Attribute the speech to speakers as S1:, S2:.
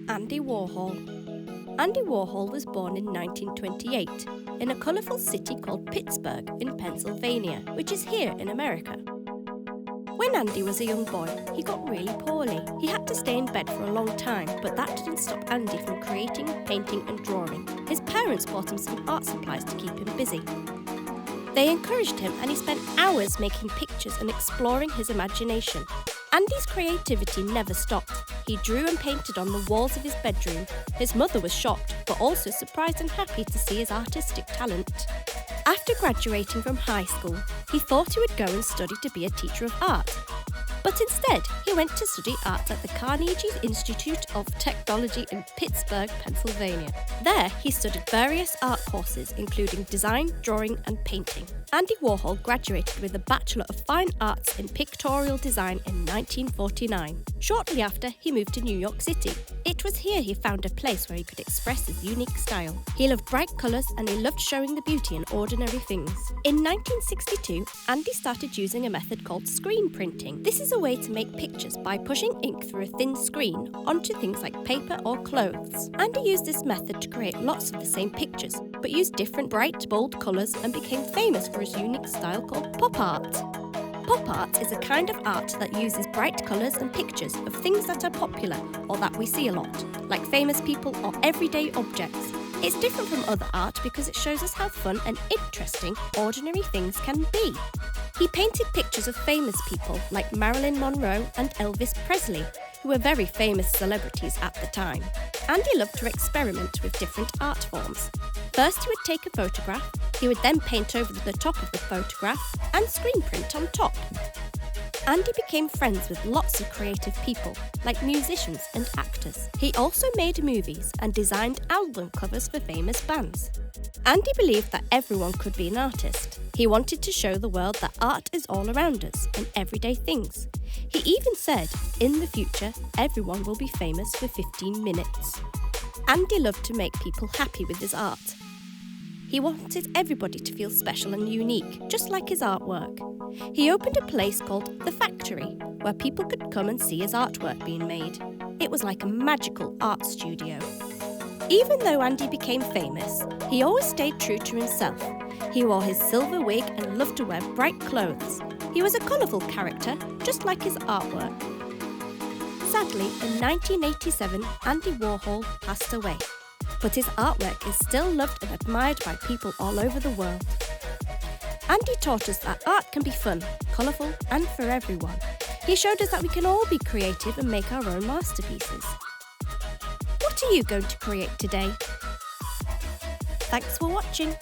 S1: Andy Warhol. Andy Warhol was born in 1928 in a colourful city called Pittsburgh in Pennsylvania, which is here in America. When Andy was a young boy, he got really poorly. He had to stay in bed for a long time, but that didn't stop Andy from creating, painting and drawing. His parents bought him some art supplies to keep him busy. They encouraged him and he spent hours making pictures and exploring his imagination. Andy's creativity never stopped. He drew and painted on the walls of his bedroom. His mother was shocked, but also surprised and happy to see his artistic talent. After graduating from high school, he thought he would go and study to be a teacher of art. But instead, he went to study art at the Carnegie Institute of Technology in Pittsburgh, Pennsylvania. There, he studied various art courses, including design, drawing, and painting. Andy Warhol graduated with a Bachelor of Fine Arts in Pictorial Design in 1949. Shortly after, he moved to New York City. It was here he found a place where he could express his unique style. He loved bright colours and he loved showing the beauty in ordinary things. In 1962, Andy started using a method called screen printing. This is a way to make pictures by pushing ink through a thin screen onto things like paper or clothes. Andy used this method to create lots of the same pictures, but used different bright, bold colours and became famous for his unique style called pop art. Pop art is a kind of art that uses bright colours and pictures of things that are popular or that we see a lot, like famous people or everyday objects. It's different from other art because it shows us how fun and interesting ordinary things can be. He painted pictures of famous people like Marilyn Monroe and Elvis Presley, who were very famous celebrities at the time. Andy loved to experiment with different art forms. First, he would take a photograph, he would then paint over the top of the photograph and screen print on top. Andy became friends with lots of creative people, like musicians and actors. He also made movies and designed album covers for famous bands. Andy believed that everyone could be an artist. He wanted to show the world that art is all around us in everyday things. He even said, in the future, everyone will be famous for 15 minutes. Andy loved to make people happy with his art. He wanted everybody to feel special and unique, just like his artwork. He opened a place called The Factory, where people could come and see his artwork being made. It was like a magical art studio. Even though Andy became famous, he always stayed true to himself. He wore his silver wig and loved to wear bright clothes. He was a colourful character, just like his artwork. Sadly, in 1987, Andy Warhol passed away. But his artwork is still loved and admired by people all over the world. Andy taught us that art can be fun, colourful and for everyone. He showed us that we can all be creative and make our own masterpieces. What are you going to create today? Thanks for watching.